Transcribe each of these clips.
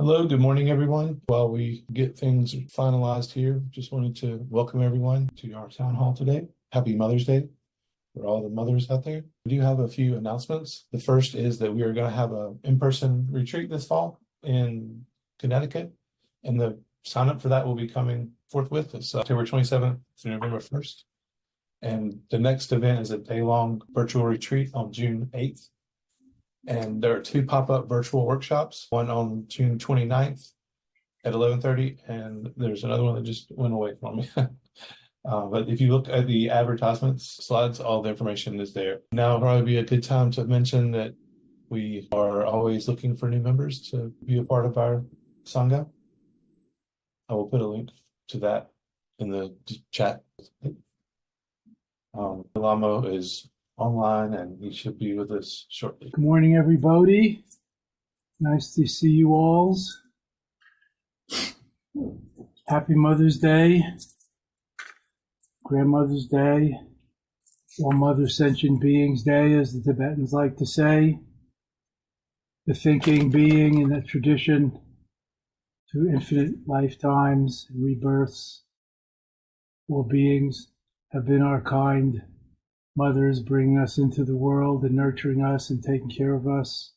Hello, good morning, everyone. While we get things finalized here, just wanted to welcome everyone to our town hall today. Happy Mother's Day for all the mothers out there. We do have a few announcements. The first is that we are going to have an in-person retreat this fall in Connecticut, and the sign up for that will be coming forthwith. It's October 27th through November 1st. And the next event is a day-long virtual retreat on June 8th. And there are two pop-up virtual workshops, one on June 29th at 11:30, and there's another one that just went away from me. But if you look at the advertisements slides, all the information is there. Now would probably be a good time to mention that we are always looking for new members to be a part of our Sangha. I will put a link to that in the chat. Lama is online and he should be with us shortly. Good morning, everybody. Nice to see you all. Happy Mother's Day, Grandmother's Day, All Mother Sentient Beings Day, as the Tibetans like to say. The thinking being in that tradition through infinite lifetimes and rebirths. All beings have been our kind mothers, bringing us into the world and nurturing us and taking care of us.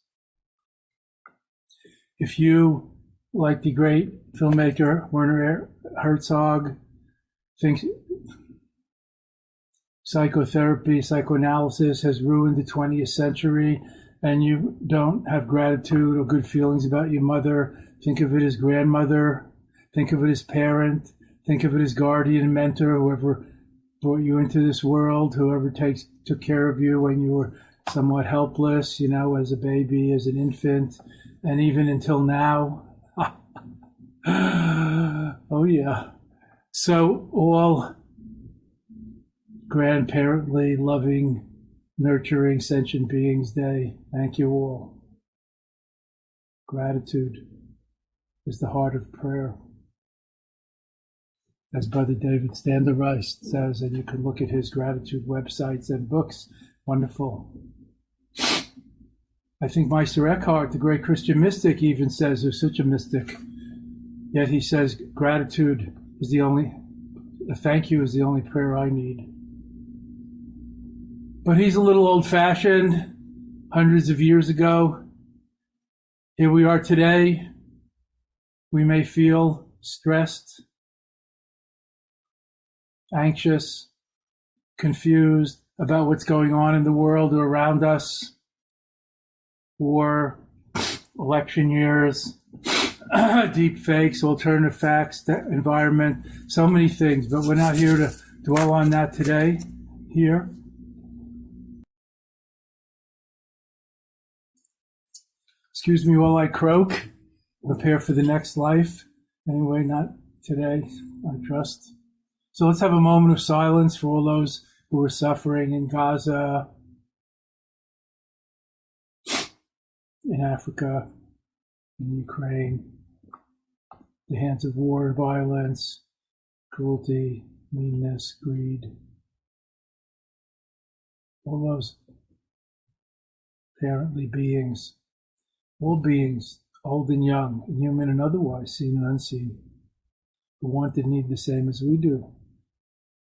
If you, like the great filmmaker Werner Herzog, think psychotherapy, psychoanalysis has ruined the 20th century, and you don't have gratitude or good feelings about your mother, think of it as grandmother, think of it as parent, think of it as guardian, mentor, whoever brought you into this world, whoever took care of you when you were somewhat helpless, as a baby, as an infant, and even until now. Oh yeah. So all grandparently loving, nurturing, sentient beings day. Thank you all. Gratitude is the heart of prayer, as Brother David Standerreich says, and you can look at his gratitude websites and books. Wonderful. I think Meister Eckhart, the great Christian mystic, even says, who's such a mystic, yet he says gratitude is a thank you is the only prayer I need. But he's a little old-fashioned, hundreds of years ago. Here we are today. We may feel stressed, anxious, confused about what's going on in the world or around us, or election years, deep fakes, alternative facts, environment, so many things, but we're not here to dwell on that today here. Excuse me while I croak, prepare for the next life. Anyway, not today, I trust. So let's have a moment of silence for all those who are suffering in Gaza, in Africa, in Ukraine, the hands of war, violence, cruelty, meanness, greed. All those parently beings, all beings, old and young, human and otherwise, seen and unseen, who want and need the same as we do,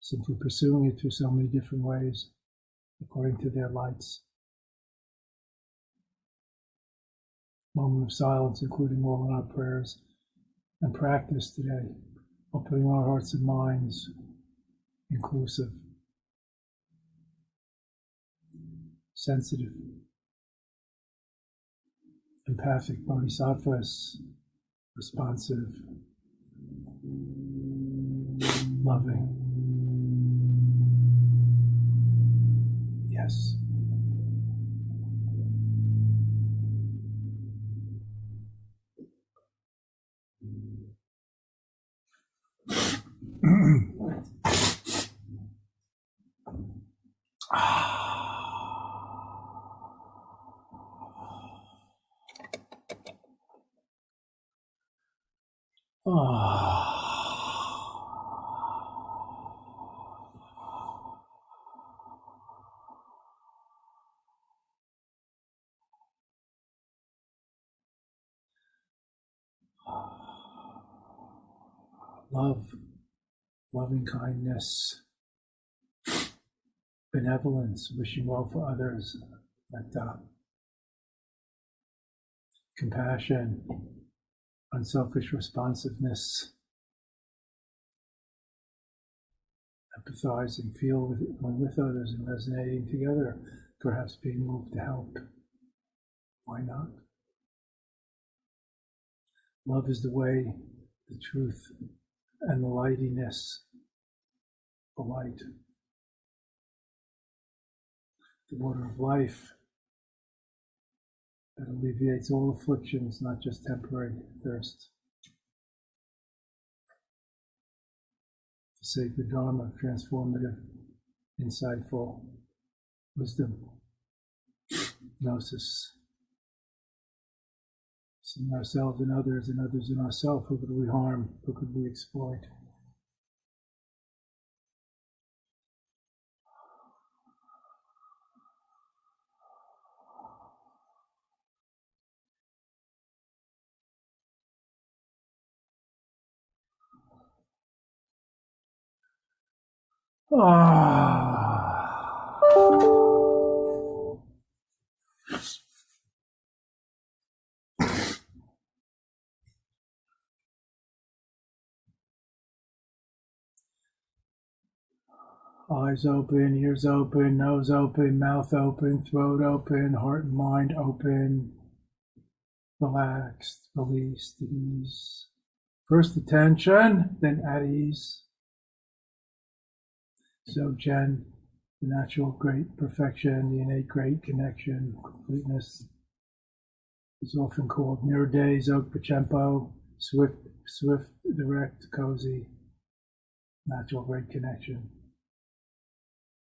simply pursuing it through so many different ways, according to their lights. Moment of silence, including all in our prayers and practice today, opening our hearts and minds, inclusive, sensitive, empathic bodhisattvas, responsive, loving. Yes. love, loving kindness, benevolence, wishing well for others, metta, compassion, unselfish responsiveness, empathizing, feeling with others and resonating together, perhaps being moved to help. Why not? Love is the way, the truth, and the lightiness, the light, the water of life that alleviates all afflictions, not just temporary thirst. The sacred Dharma, transformative, insightful wisdom, gnosis. Seeing ourselves and others in ourselves. Who could we harm? Who could we exploit? Eyes open, ears open, nose open, mouth open, throat open, heart and mind open, relaxed, released, at ease. First attention, then at ease. So Jen, the natural great perfection, the innate great connection, completeness, is often called Nirde, Zog Pachempo, swift, direct, cozy, natural great connection.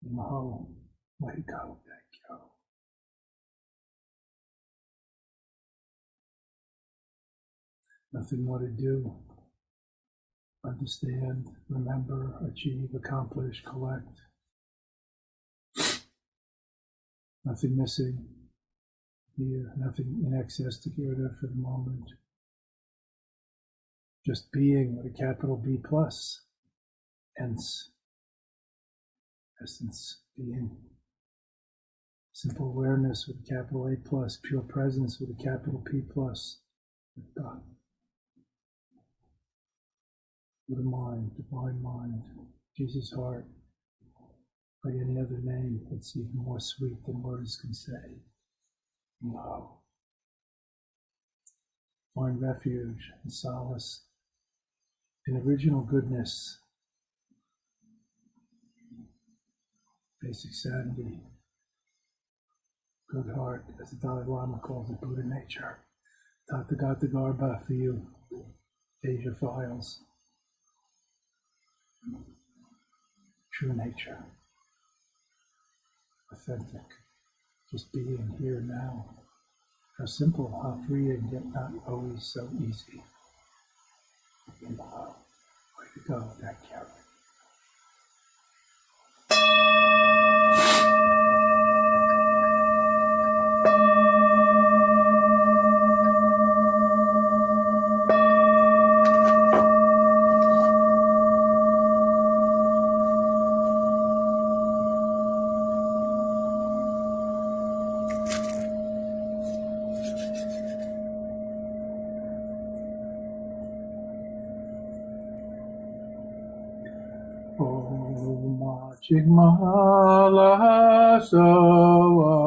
Maho, let it go, thank you. Nothing more to do. Understand, remember, achieve, accomplish, collect. Nothing missing here, nothing in excess to get rid of for the moment. Just being with a capital B plus, hence, essence, being. Simple awareness with a capital A plus, pure presence with a capital P plus, with God. With a mind, divine mind, Jesus' heart, by any other name that's even more sweet than words can say. No. Find refuge and solace in original goodness, basic sanity, good heart, as the Dalai Lama calls it, Buddha nature. Tathagata Garbha for you, Asia Files. True nature, authentic, just being here now. How simple, how freeing, yet not always so easy. Way to go, thank you. Chigmahala sawade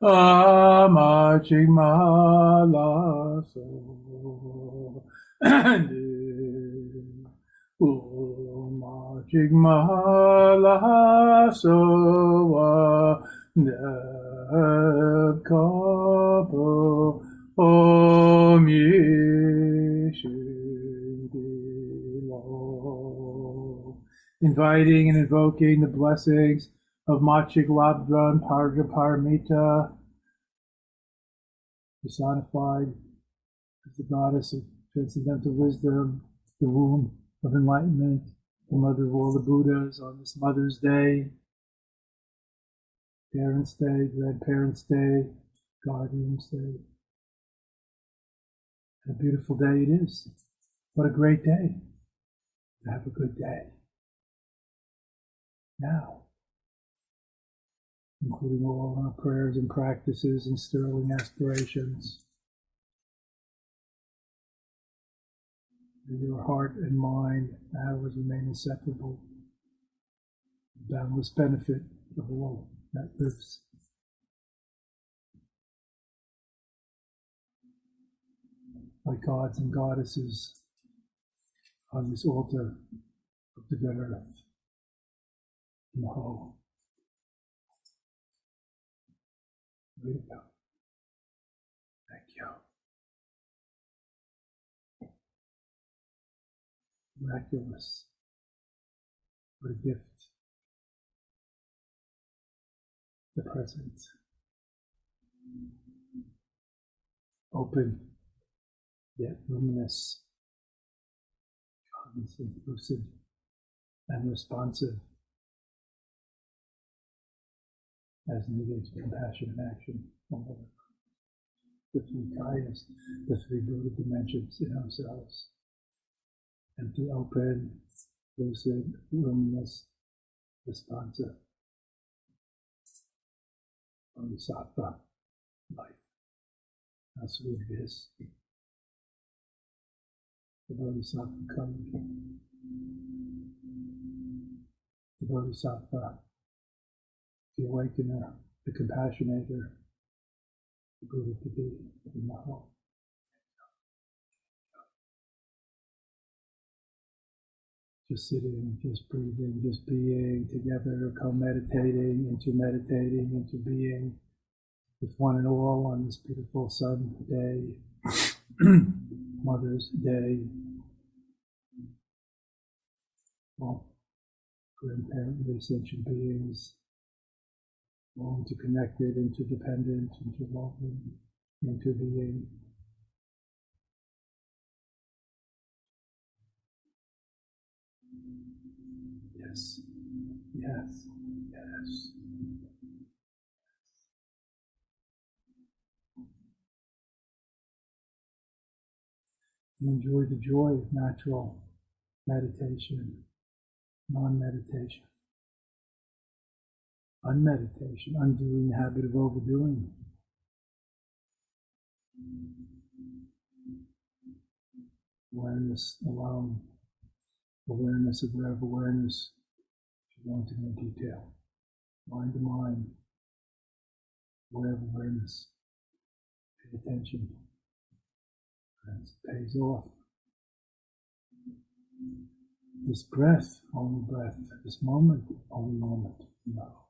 ama chigmahala sawade uma chigmahala sawade kapo om yeshu. Inviting and invoking the blessings of Machig Labdran Parja Paramita, personified as the goddess of transcendental wisdom, the womb of enlightenment, the mother of all the Buddhas on this Mother's Day, Parents' Day, Grandparents' Day, Guardians' Day. And a beautiful day it is. What a great day. Have a good day. Now, including all our prayers and practices and sterling aspirations, your heart and mind, ours remain inseparable. Boundless benefit of all that lives. Like gods and goddesses on this altar of the good earth. No. There you go. Thank you. Miraculous. What a gift. The present. Open, yet luminous, cognizant, lucid, and responsive as needed, compassion and action. The three kayas, the three Buddha dimensions in ourselves. Empty, open, lucid, luminous, responsive. Bodhisattva life. How sweet it is. The Bodhisattva comes. The Bodhisattva, the awakener, the compassionator, the Buddha to be in the whole. Just sitting, just breathing, just being together, co-meditating, intermeditating, interbeing with one and all on this beautiful Sun Day, Mother's Day. All grandparent, sentient beings, all interconnected, interdependent, interwoven, interbeing. Yes, yes, yes. Enjoy the joy of natural meditation, non-meditation, unmeditation, undoing the habit of overdoing. Awareness alone, awareness of wherever awareness, if you go into more detail, mind to mind, wherever awareness, pay attention, and it pays off. This breath, only breath, this moment, only moment, no.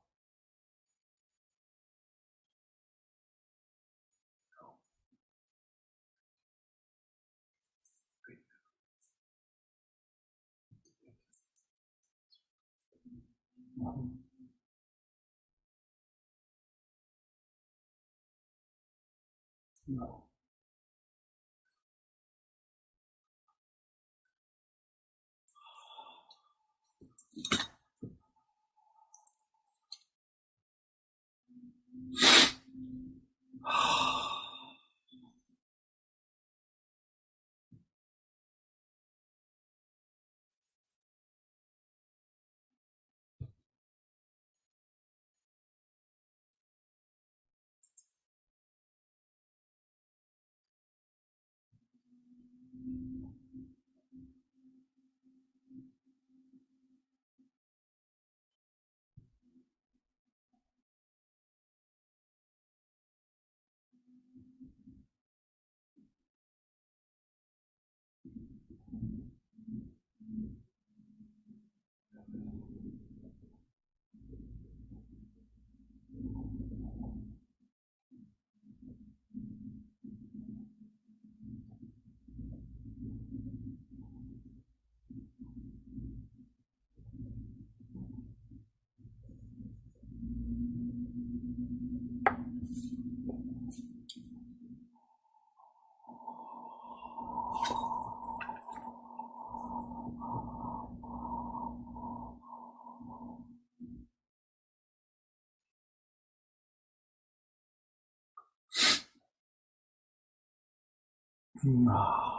No. No.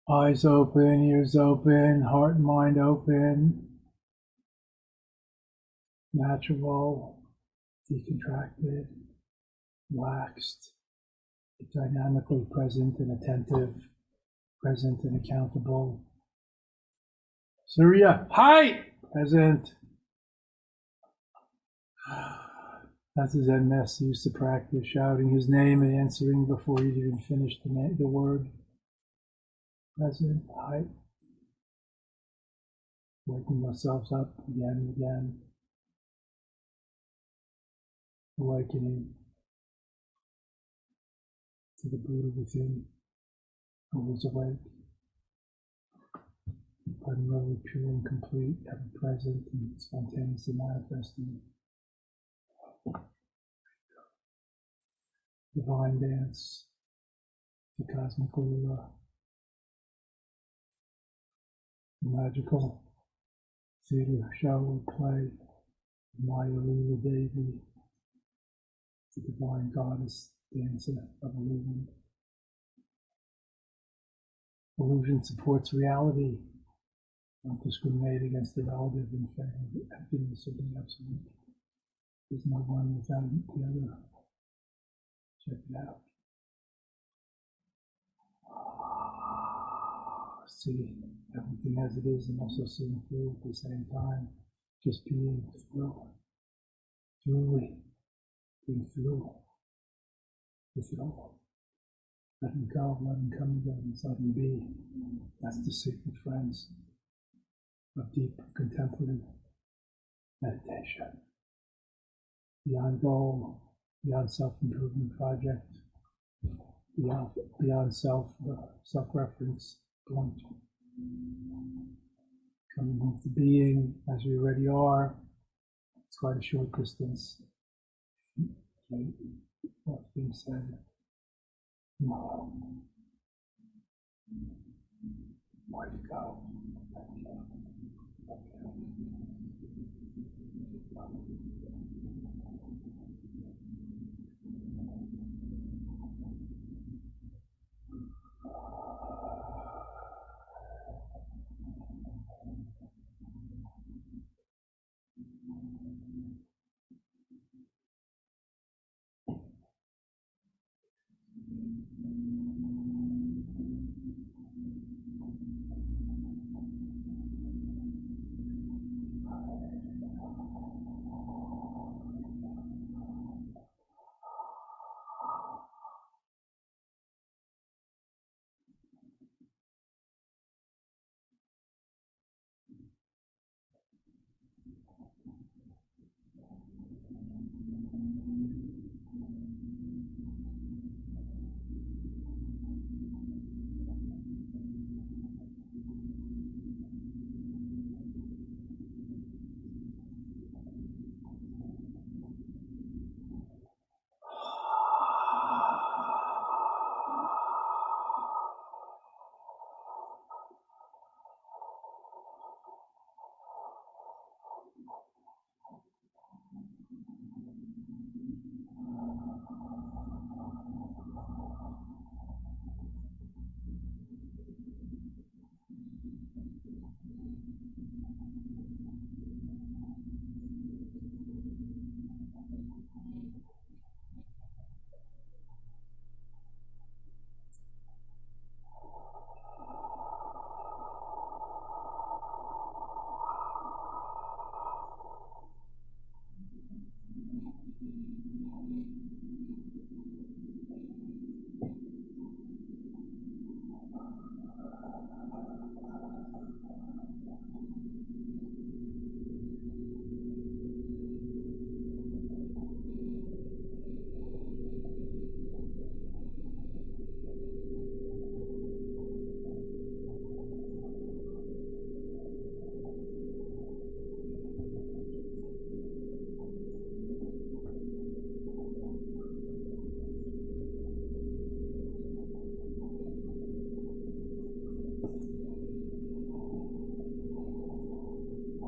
Eyes open, ears open, heart and mind open, natural, decontracted, relaxed, dynamically present and attentive, present and accountable. Surya, hi! Present. That's his Zen master used to practice, shouting his name and answering before he'd even finished the word. Present, hi. Waking ourselves up again and again. Awakening to the Buddha within, who is awake, primarily pure and complete, ever present and spontaneously manifesting. Divine dance, the cosmic Lila, the magical theater show or play, Maya Lila Devi, the divine goddess dancer of illusion. Illusion supports reality, not discriminate against the relative in favor of the emptiness of the absolute. There's no one without the other. Check it out. See everything as it is and also seeing through at the same time. Just being through. Truly being through with it all. Letting go, letting come and go, and letting be. That's the secret, friends, of deep contemplative meditation. Beyond goal, beyond self-improvement project, beyond self-reference point. Coming into being as we already are. It's quite a short distance. What's being said? No. More to go.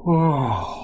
Oh.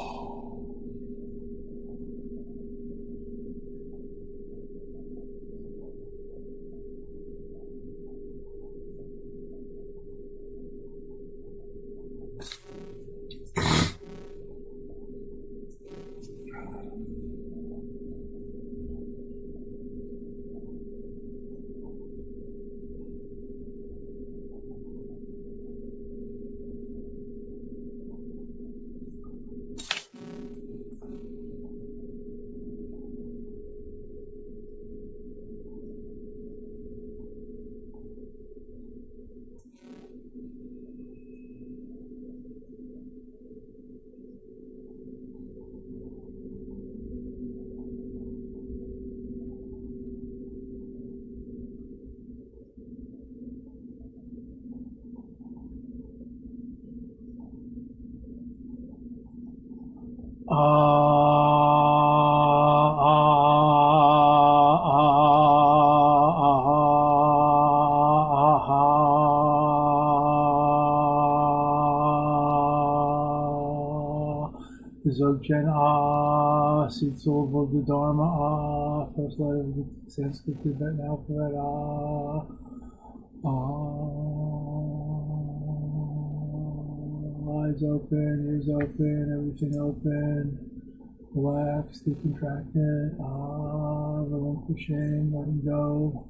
Zogchen seats over the Dharma first letter of the Sanskrit Tibetan alphabet eyes open, ears open, everything open. Relax, decontracted, relinquishing, letting go.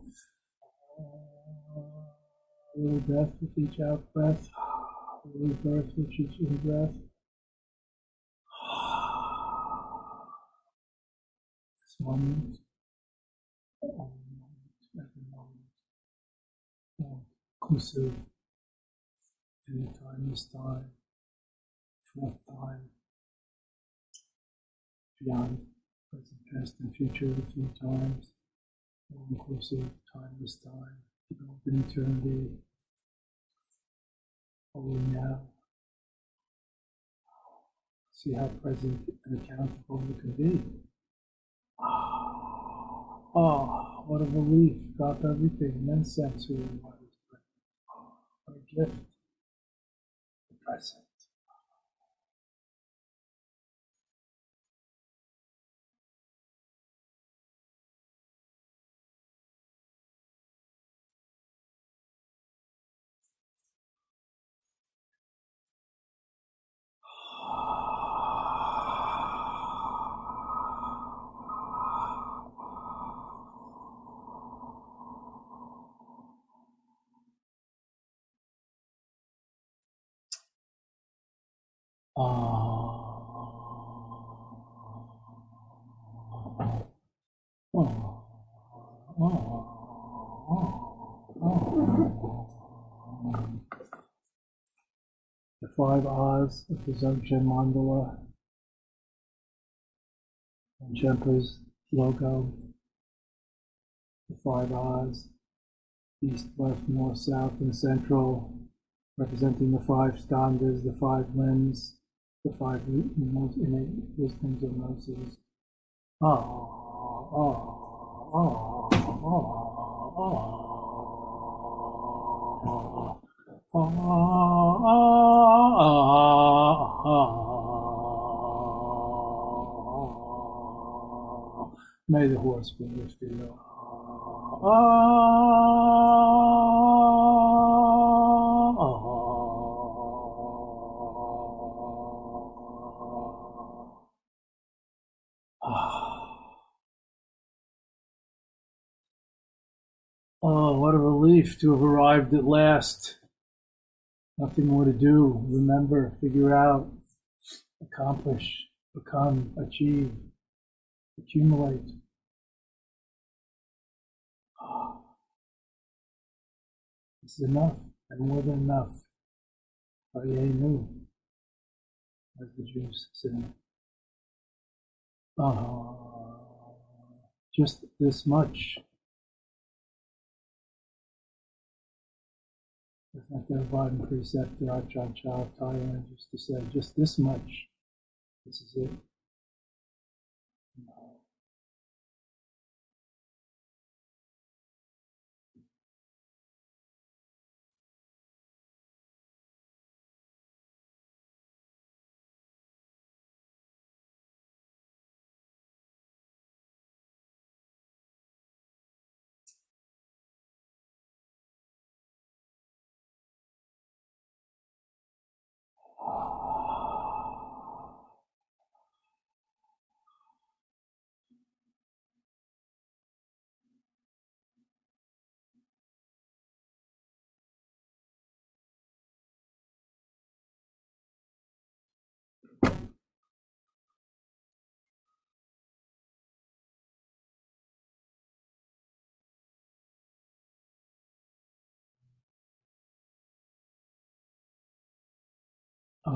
A little breath with each out breath, a little breath with each in breath. This moment, every moment, inclusive, anytime is time, fourth time, beyond, present, past, and future, a few times, all inclusive, timeless time, open eternity, only now. See how present and accountable you can be. Oh, what a relief. Drop everything, immense sense who you are. What a gift. The present. The five Ahs of the Dzogchen Mandala and Chempa's logo. The five Ahs, east, left, north, south, and central, representing the five skandhas, the five limbs, the five innate wisdoms of Moses. May the horse be lifted. Oh, what a relief to have arrived at last. Nothing more to do. Remember, figure out, accomplish, become, achieve, accumulate. This is enough, and more than enough. Ayenu, as the Jews say. Just this much. Isn't that the divine precept that Ajahn Chah Thailand used to say? Just this much. This is it. The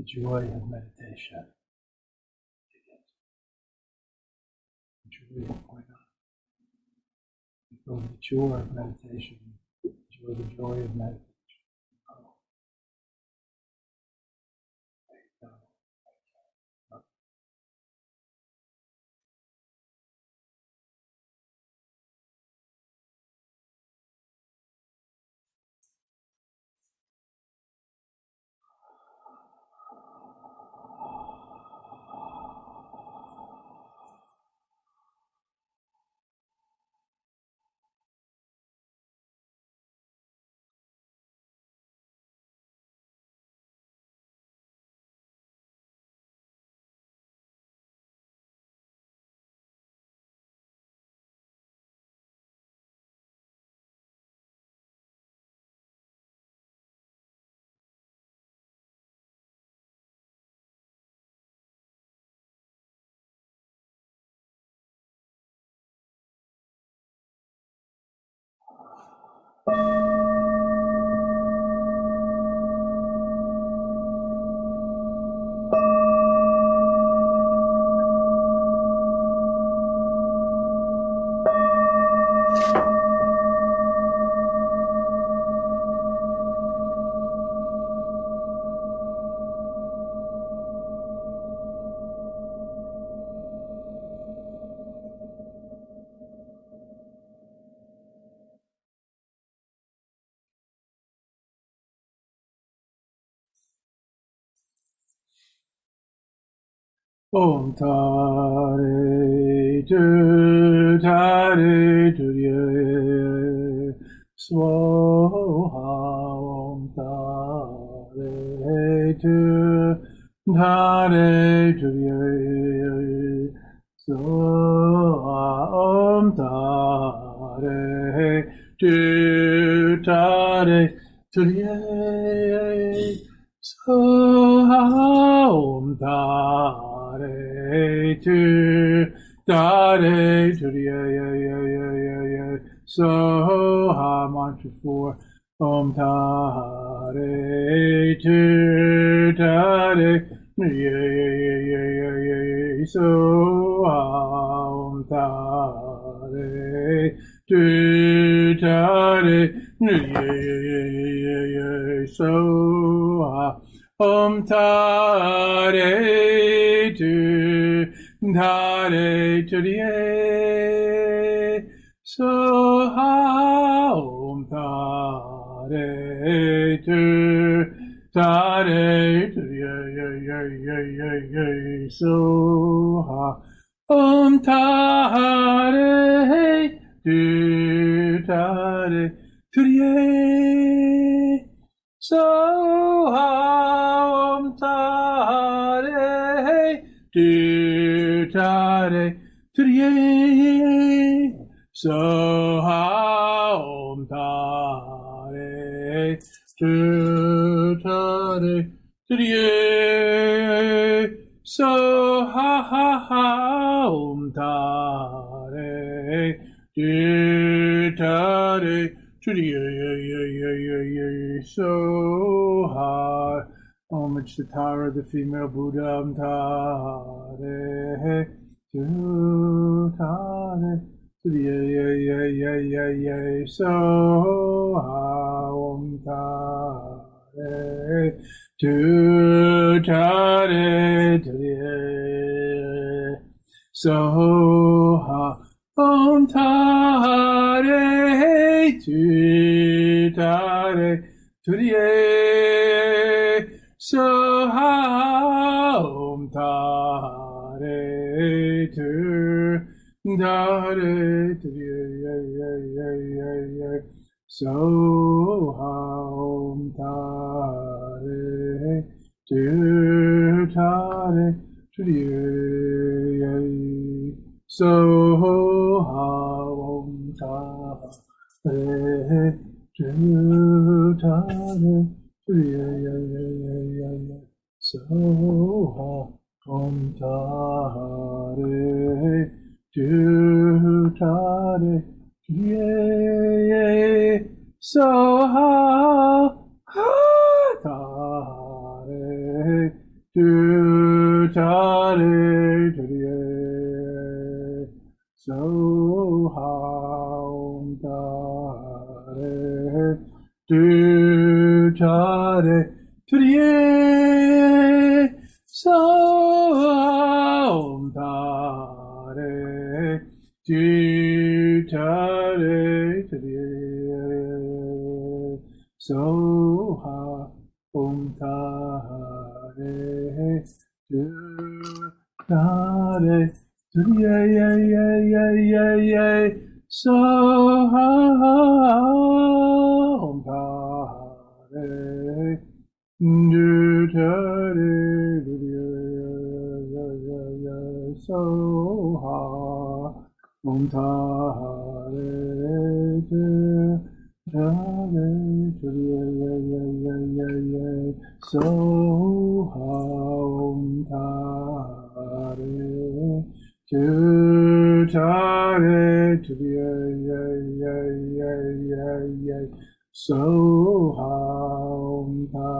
joy of meditation. The joy of the joy of meditation. The joy of meditation. Om Tare Durye Swaha Om Tare Durye Swaha Om Tare Durye Swaha Om Tare Soha mantra 4 Om Tare Soha Om Tare Soha Om Tare Durye Soha Om Tare Durye Soha Om Tare Durye Soha Om Tare Durye Soha Om Tare Durye Soha Om Tare Soha Homage to Tara, the female Buddha. Om Tare Soha Om Tare Soha Om Tare Durye Soha Om Tare Soha Om Tare So ha om ta re tu ta re so ha om ta re tu ta re so ha ta re tu ta re so ha om ta re tu ta re so ha om ta re tu ta re so ha om ta re tu ta re so ha om ta re du ta re so ha om ta re du ta re so ha om ta re tu ta re so ha om ta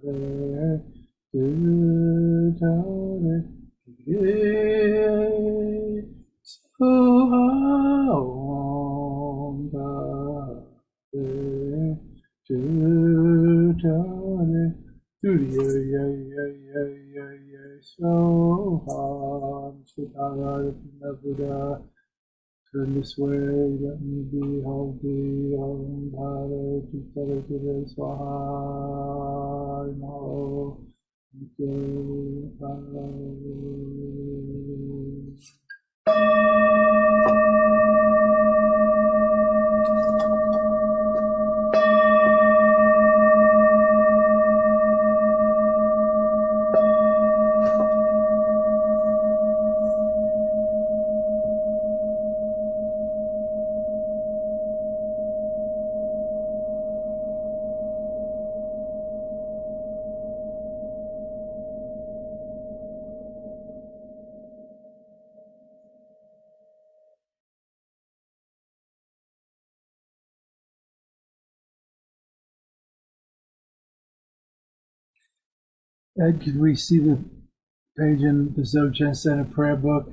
re tu ta re so ha om ta re tu ta re so Buddha, turn this way, let me behold thee, Om Hare Chittara Chittara Swaha, Namo Ed, could we see the page in the Dzogchen Center prayer book?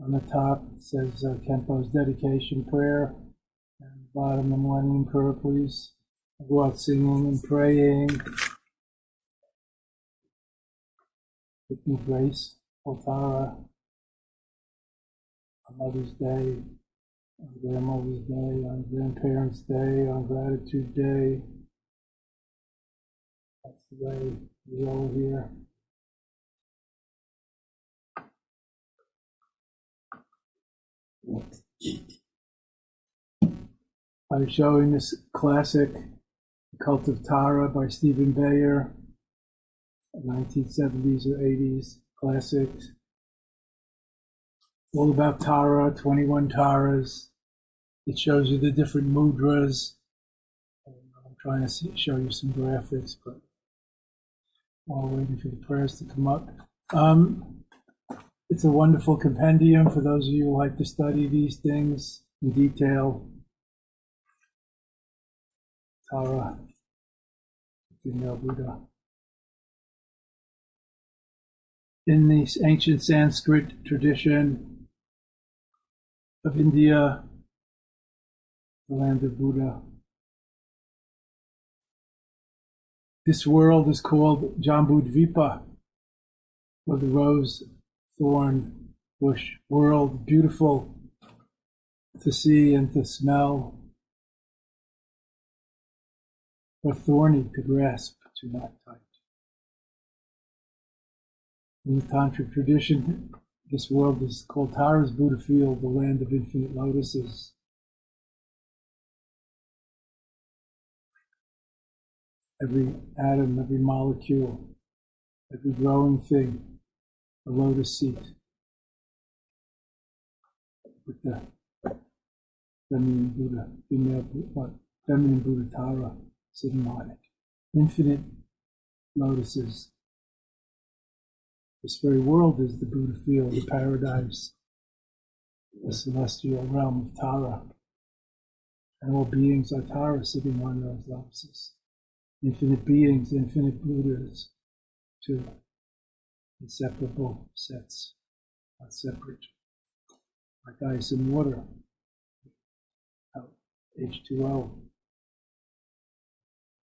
On the top it says Kempo's dedication prayer, and the bottom the Millennium Prayer, please. I'll go out singing and praying. With me grace, Otara, on Mother's Day, on Grandmother's Day, on Grandparents' Day, on Gratitude Day. That's the way we roll here. I'm showing this classic, The Cult of Tara by Stephen Bayer, 1970s or 80s classic. All about Tara, 21 Taras. It shows you the different mudras. I'm trying to show you some graphics, but while waiting for the prayers to come up. It's a wonderful compendium for those of you who like to study these things in detail. Tara, female Buddha. In the ancient Sanskrit tradition of India, the land of Buddha, this world is called Jambudvipa, or the rose thorn bush world, beautiful to see and to smell, or thorny to grasp, to not touch. In the Tantric tradition, this world is called Tara's Buddha field, the land of infinite lotuses. Every atom, every molecule, every growing thing, a lotus seat with the feminine Buddha, feminine Buddha Tara sitting on it. Infinite lotuses. This very world is the Buddha field, the paradise, the celestial realm of Tara. And all beings are Tara sitting on those lotuses. Infinite beings, infinite Buddhas, two inseparable sets, not separate, like ice and water, H2O,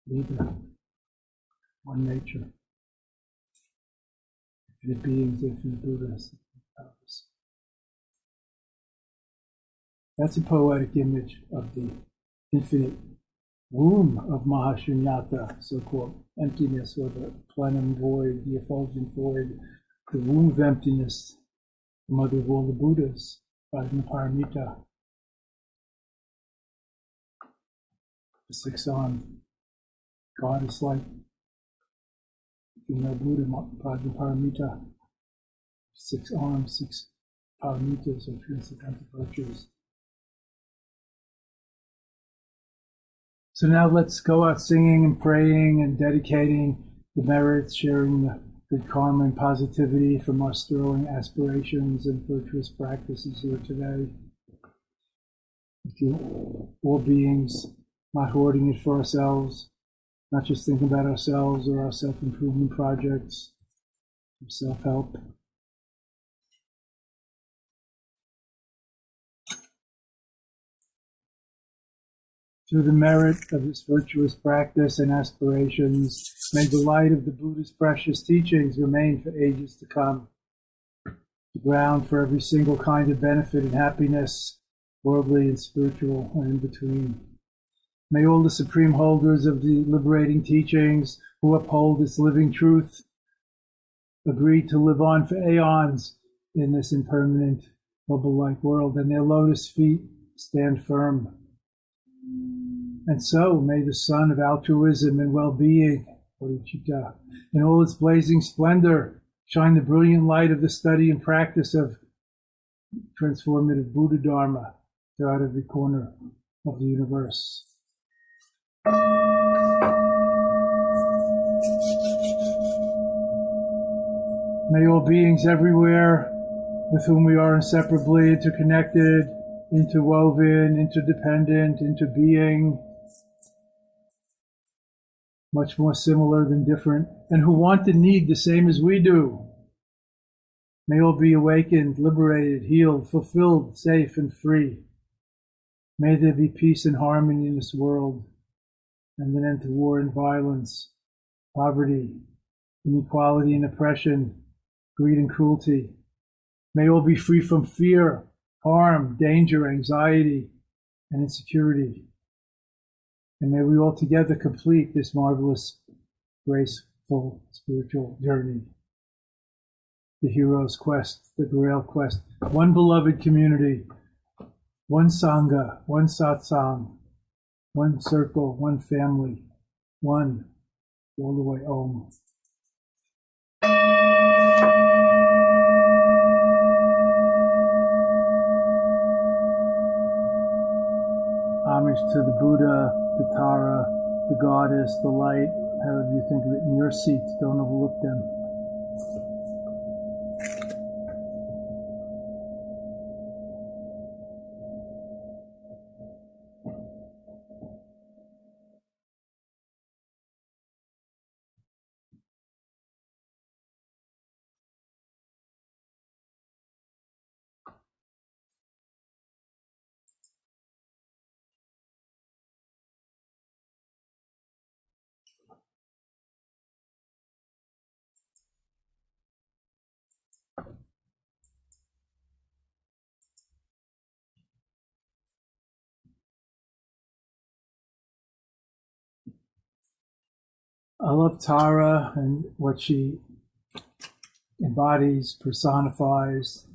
neither, one nature. Infinite beings, infinite Buddhas. That's a poetic image of the infinite womb of Mahashunyata, so-called emptiness, or the plenum void, the effulgent void, the womb of emptiness, the mother of all the Buddhas, Prajnaparamita. The six-armed goddess-like female Buddha, Prajnaparamita, 6 arms, 6 paramitas, or transcendental virtues. So now let's go out singing and praying and dedicating the merits, sharing the good karma and positivity from our sterling aspirations and virtuous practices here today. All beings, not hoarding it for ourselves, not just thinking about ourselves or our self-improvement projects, or self-help. Through the merit of this virtuous practice and aspirations, may the light of the Buddha's precious teachings remain for ages to come, the ground for every single kind of benefit and happiness, worldly and spiritual and in between. May all the supreme holders of the liberating teachings who uphold this living truth agree to live on for aeons in this impermanent, bubble-like world, and their lotus feet stand firm. And so may the sun of altruism and well-being, bodhicitta, in all its blazing splendor, shine the brilliant light of the study and practice of transformative Buddha Dharma throughout every corner of the universe. May all beings everywhere with whom we are inseparably interconnected, interwoven, interdependent, interbeing, much more similar than different, and who want and need the same as we do. May all be awakened, liberated, healed, fulfilled, safe, and free. May there be peace and harmony in this world, and an end to war and violence, poverty, inequality and oppression, greed and cruelty. May all be free from fear, harm, danger, anxiety, and insecurity. And may we all together complete this marvelous, graceful spiritual journey. The hero's quest, the Grail quest, one beloved community, one Sangha, one satsang, one circle, one family, one, all the way home. Homage to the Buddha, the Tara, the goddess, the light, however you think of it, in your seats, don't overlook them. I love Tara and what she embodies, personifies,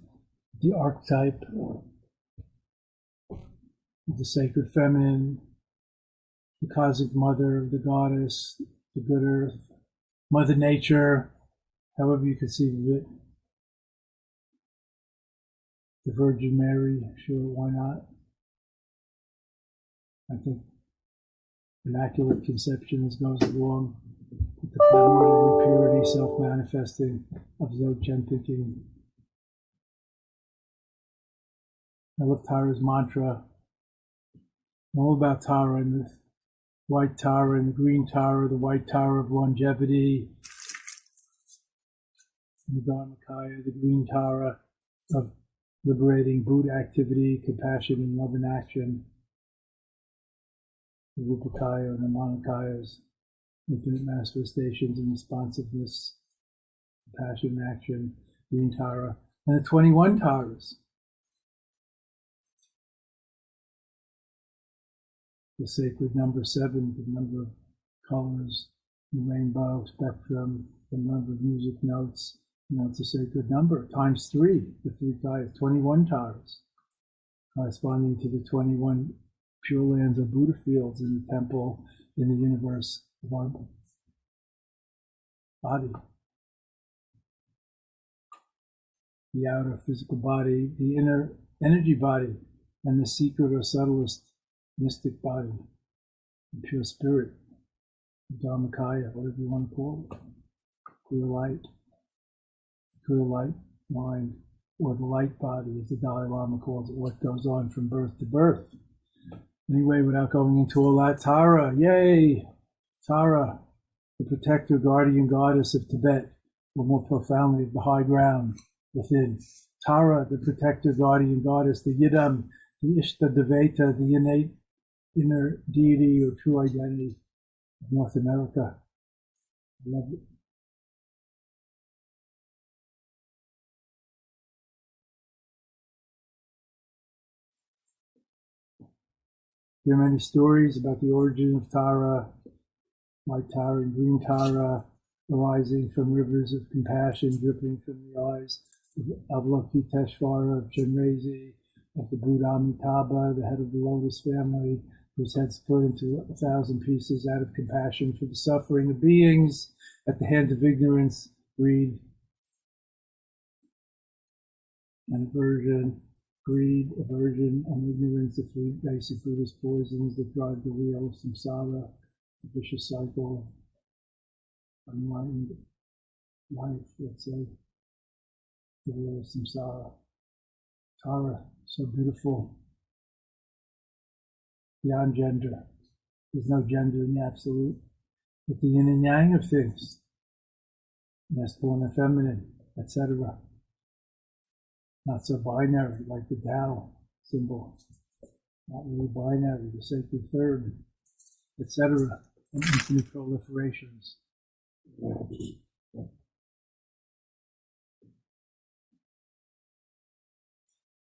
the archetype of the sacred feminine, the cosmic mother, the goddess, the good earth, Mother Nature, however you conceive of it. The Virgin Mary, sure, why not? I think immaculate conception goes along with the primordial purity, self-manifesting of Dzogchen thinking. I love Tara's mantra. I'm all about Tara and the white Tara and the green Tara, the white Tara of longevity, and the Dharmakaya, the green Tara of liberating Buddha activity, compassion, and love in action. The Rupakaya and the Manakayas, infinite manifestations and responsiveness, compassion and action, green Tara, and the 21 Taras. The sacred number 7, the number of colors, the rainbow spectrum, the number of music notes. It's a sacred number, times 3, the 3 Kayas, 21 Taras, corresponding to the 21 pure lands of Buddha fields in the temple, in the universe of our body. The outer physical body, the inner energy body, and the secret or subtlest mystic body, the pure spirit, the Dharmakaya, whatever you want to call it, clear light mind, or the light body, as the Dalai Lama calls it, what goes on from birth to birth. Anyway, without going into all that, Tara, yay! Tara, the protector, guardian, goddess of Tibet, or more profoundly, of the high ground within. Tara, the protector, guardian, goddess, the Yidam, the Ishta Deveta, the innate inner deity or true identity of North America. I love it. There are many stories about the origin of Tara, white Tara and green Tara, arising from rivers of compassion dripping from the eyes of Avalokiteshvara, of Chenrezig, of the Buddha Amitabha, the head of the Lotus family, whose head split into 1,000 pieces out of compassion for the suffering of beings at the hands of ignorance, greed, and aversion. Greed, aversion, and ignorance, the 3 basic Buddhist poisons that drive the wheel of samsara, the vicious cycle, unenlightened life, let's say, the wheel of samsara. Tara, so beautiful, beyond gender. There's no gender in the absolute, but the yin and yang of things, masculine and feminine, etc. Not so binary like the Tao symbol, not really binary, the sacred third, etc., and infinite proliferations.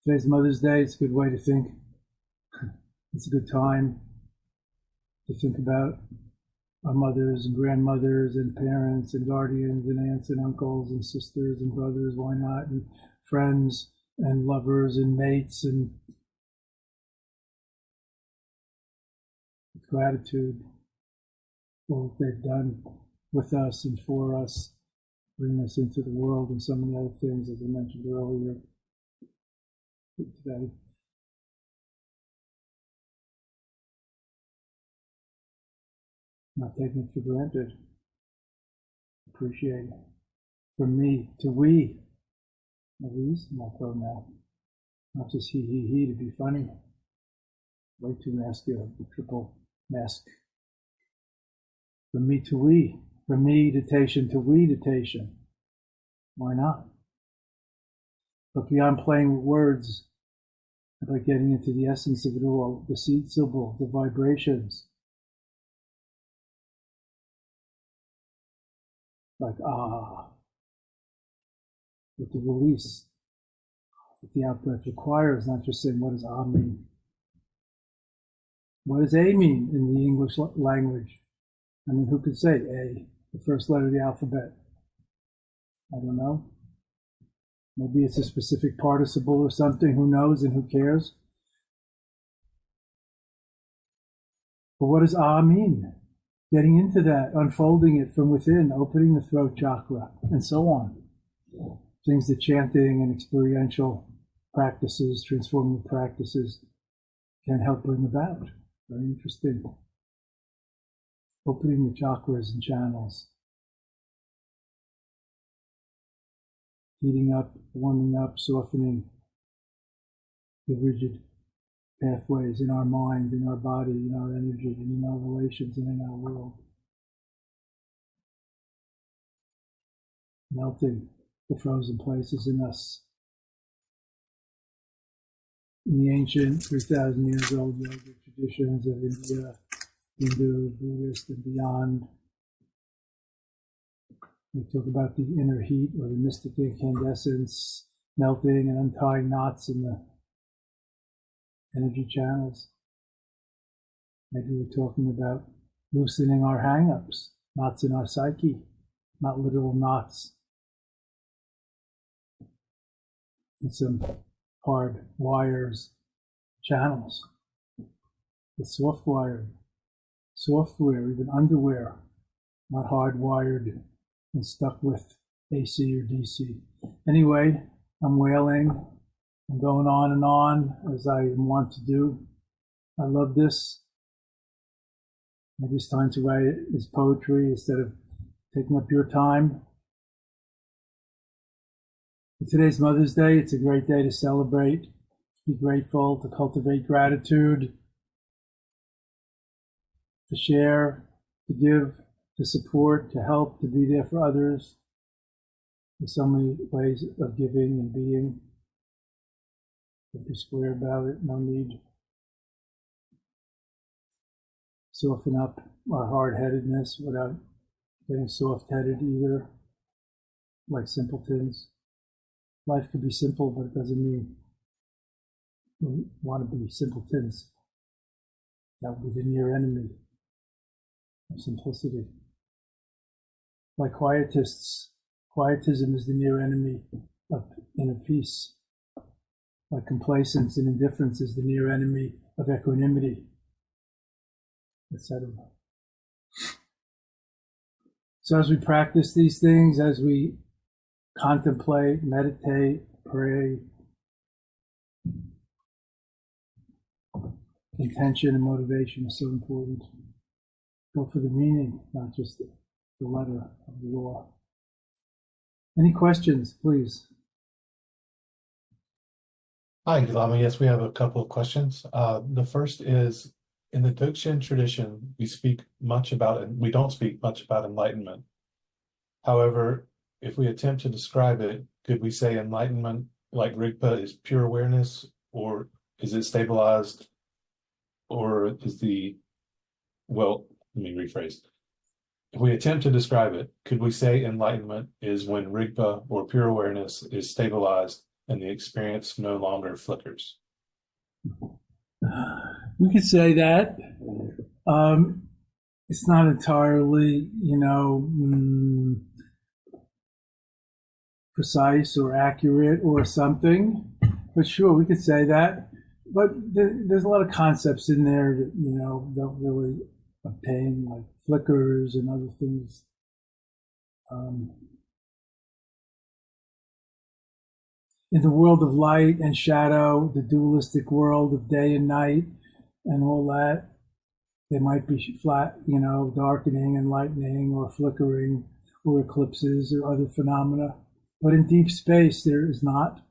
Today's Mother's Day. It's a good way to think. It's a good time to think about our mothers and grandmothers and parents and guardians and aunts and uncles and sisters and brothers, why not, and friends and lovers and mates, and with gratitude for what they've done with us and for us, bring us into the world, and so many other things, as I mentioned earlier today. Not taking it for granted. Appreciate it. From me to we. We's my pronoun. Not just he to be funny. Way too masculine, the triple mask. From me to we. From meditation to we-ditation. Why not? But beyond playing with words, about getting into the essence of it all, the seed symbol, the vibrations. Like with the release that the out-breath requires, not just saying, what does mean? What does A mean in the English language? I mean, who could say A, the first letter of the alphabet? I don't know. Maybe it's a specific participle or something, who knows and who cares? But what does mean? getting into that, unfolding it from within, opening the throat chakra, and so on. Things that chanting and experiential practices, transformative practices, can help bring about. Very interesting. Opening the chakras and channels. Heating up, warming up, softening the rigid pathways in our mind, in our body, in our energy, and in our relations, and in our world. Melting the frozen places in us. In the ancient 3,000 years old yoga traditions of India, Hindu, Buddhist, and beyond, we talk about the inner heat or the mystic incandescence, melting and untying knots in the energy channels. Maybe we're talking about loosening our hang-ups, knots in our psyche, not literal knots. And some hard wires, channels, the soft wired, software, even underwear, not hardwired and stuck with AC or DC. Anyway, I'm wailing. I'm going on and on as I want to do. I love this. Maybe it's time to write it as poetry instead of taking up your time. Today's Mother's Day. It's a great day to celebrate, be grateful, to cultivate gratitude, to share, to give, to support, to help, to be there for others. There's so many ways of giving and being. Don't be square about it, no need. Soften up our hard-headedness without getting soft-headed either, like simpletons. Life could be simple, but it doesn't mean we want to be simpletons. That would be the near enemy of simplicity. Like quietists, quietism is the near enemy of inner peace. Like complacence and indifference is the near enemy of equanimity, etc. So as we practice these things, as we contemplate, meditate, pray, intention and motivation is so important. Go for the meaning, not just the letter of the law. Any questions, please? Hi, Lama. Yes, we have a couple of questions. The first is, in the Dzogchen tradition, we don't speak much about enlightenment. However, if we attempt to describe it, could we say enlightenment, like Rigpa, is pure awareness, or is it stabilized, or let me rephrase. If we attempt to describe it, could we say enlightenment is when Rigpa or pure awareness is stabilized and the experience no longer flickers? We could say that. It's not entirely, precise or accurate or something, but sure, we could say that. But there's a lot of concepts in there that, don't really obtain, like flickers and other things. In the world of light and shadow, the dualistic world of day and night and all that, they might be flat, darkening and lightening or flickering or eclipses or other phenomena. But in deep space, there is not.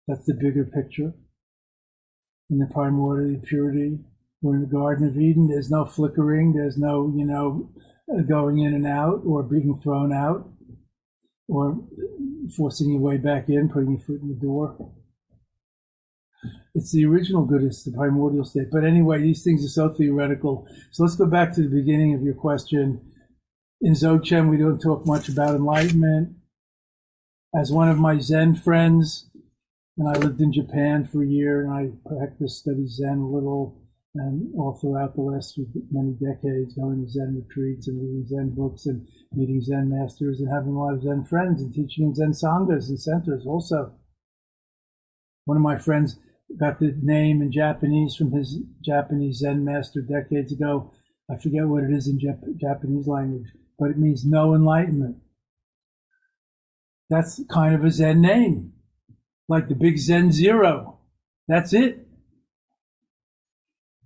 That's the bigger picture. In the primordial purity, or in the Garden of Eden, there's no flickering, there's no, going in and out or being thrown out or forcing your way back in, putting your foot in the door. It's the original good, it's the primordial state. But anyway, these things are so theoretical. So let's go back to the beginning of your question. In Dzogchen, we don't talk much about enlightenment. As one of my Zen friends, and I lived in Japan for a year, and I practiced, studied Zen a little, and all throughout the last many decades, going to Zen retreats and reading Zen books and meeting Zen masters and having a lot of Zen friends and teaching in Zen sanghas and centers also. One of my friends got the name in Japanese from his Japanese Zen master decades ago, I forget what it is in Japanese language, but it means no enlightenment. That's kind of a Zen name, like the big Zen zero. That's it.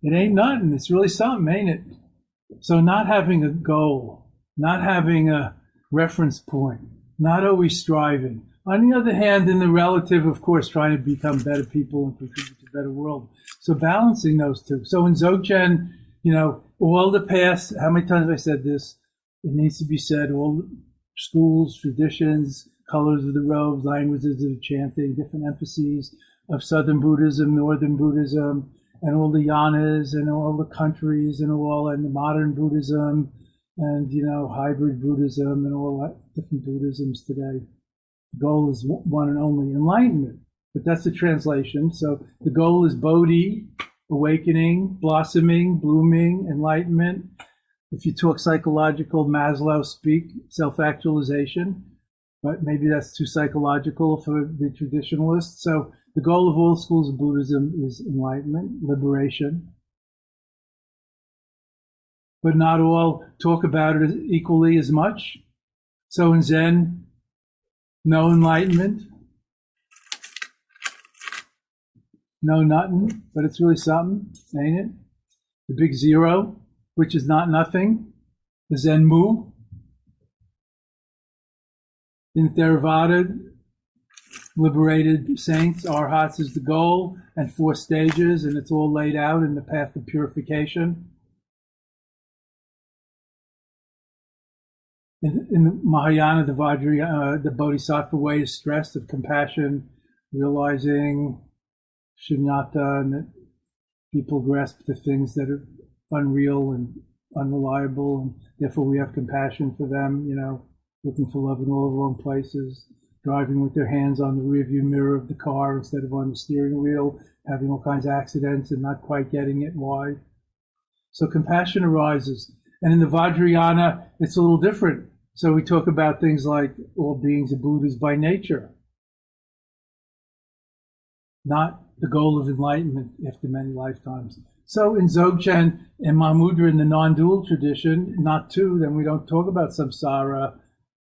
It ain't nothing. It's really something, ain't it? So not having a goal, not having a reference point, not always striving. On the other hand, in the relative, of course, trying to become better people and contribute to a better world. So balancing those two. So in Dzogchen, all the past, how many times have I said this? It needs to be said, all schools, traditions, colors of the robes, languages of chanting, different emphases of Southern Buddhism, Northern Buddhism, and all the yanas and all the countries and the modern Buddhism and, hybrid Buddhism and all that different Buddhisms today. The goal is one and only enlightenment, but that's the translation. So the goal is Bodhi, awakening, blossoming, blooming, enlightenment. If you talk psychological, Maslow speak, self-actualization, but maybe that's too psychological for the traditionalists. So the goal of all schools of Buddhism is enlightenment, liberation. But not all talk about it equally as much. So in Zen, no enlightenment, no nothing, but it's really something, ain't it? The big zero, which is not nothing, the Zen Mu. In Theravada, liberated saints, arhats is the goal, and 4 stages, and it's all laid out in the path of purification. In the Mahayana, the Vajrayana, the Bodhisattva way is stressed of compassion, realizing shunyata, and that people grasp the things that are unreal and unreliable, and therefore we have compassion for them, looking for love in all the wrong places, driving with their hands on the rearview mirror of the car instead of on the steering wheel, having all kinds of accidents and not quite getting it why. So compassion arises. And in the Vajrayana, it's a little different. So we talk about things like all beings are Buddhas by nature, not the goal of enlightenment after many lifetimes. So in Dzogchen and Mahamudra, in the non-dual tradition, not two, then we don't talk about samsara,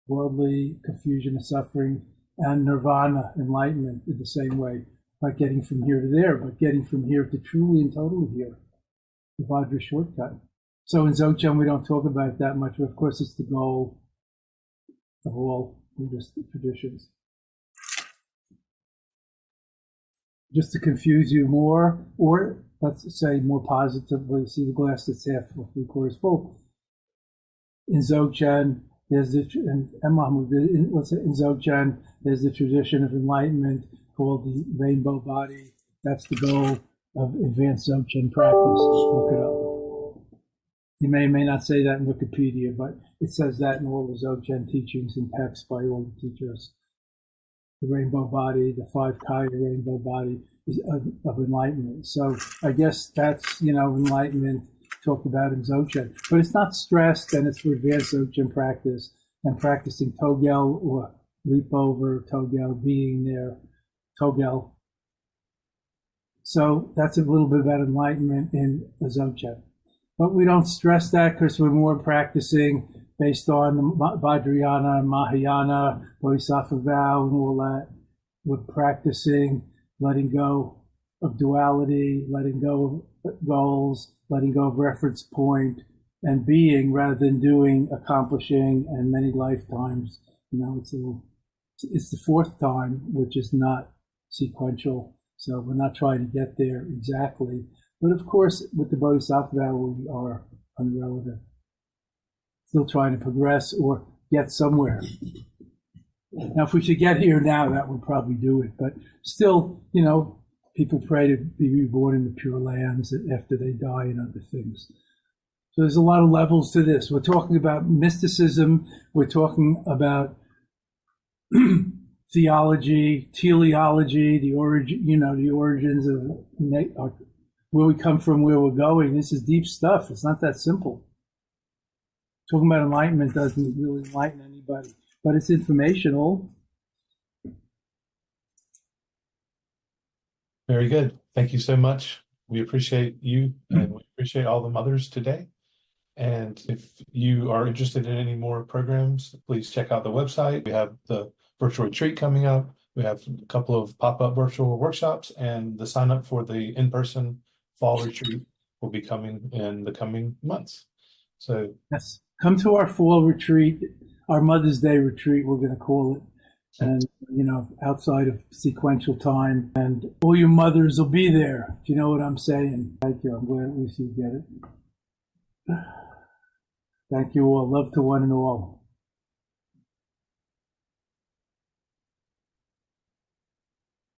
worldly confusion and suffering, and nirvana, enlightenment, in the same way, like getting from here to there, but getting from here to truly and totally here, the Vajra shortcut. So in Dzogchen, we don't talk about it that much, but of course it's the goal of all Buddhist traditions. Just to confuse you more, or let's say more positively, see the glass that's half full, 3/4 full. In Dzogchen, there's in Dzogchen, there's the tradition of enlightenment called the rainbow body. That's the goal of advanced Dzogchen practice. Look it up. You may or may not say that in Wikipedia, but it says that in all the Dzogchen teachings and texts by all the teachers. The rainbow body, the 5 kaya rainbow body is of enlightenment. So I guess that's, enlightenment talked about in Dzogchen. But it's not stressed, and it's for advanced Dzogchen practice and practicing Togel or leap over, Togel, being there, Togel. So that's a little bit about enlightenment in the Dzogchen. But we don't stress that because we're more practicing based on the Vajrayana, Mahayana, Bodhisattva vow, and all that. We're practicing letting go of duality, letting go of goals, letting go of reference point, and being rather than doing, accomplishing, and many lifetimes. It's the 4th time, which is not sequential. So we're not trying to get there exactly. But of course, with the Bodhisattva vow, we are unrelative. Still trying to progress or get somewhere. Now, if we could get here now, that would probably do it. But still, people pray to be reborn in the Pure Lands after they die and other things. So there's a lot of levels to this. We're talking about mysticism. We're talking about theology, teleology, the origins of where we come from, where we're going. This is deep stuff. It's not that simple. Talking about enlightenment doesn't really enlighten anybody, but it's informational. Very good. Thank you so much. We appreciate you, and we appreciate all the mothers today. And if you are interested in any more programs, please check out the website. We have the virtual retreat coming up. We have a couple of pop-up virtual workshops, and the sign up for the in-person fall retreat will be coming in the coming months. So yes, come to our fall retreat, our Mother's Day retreat, we're going to call it. And, outside of sequential time, and all you mothers will be there, if you know what I'm saying. Thank you. I'm glad at least you get it. Thank you all. Love to one and all.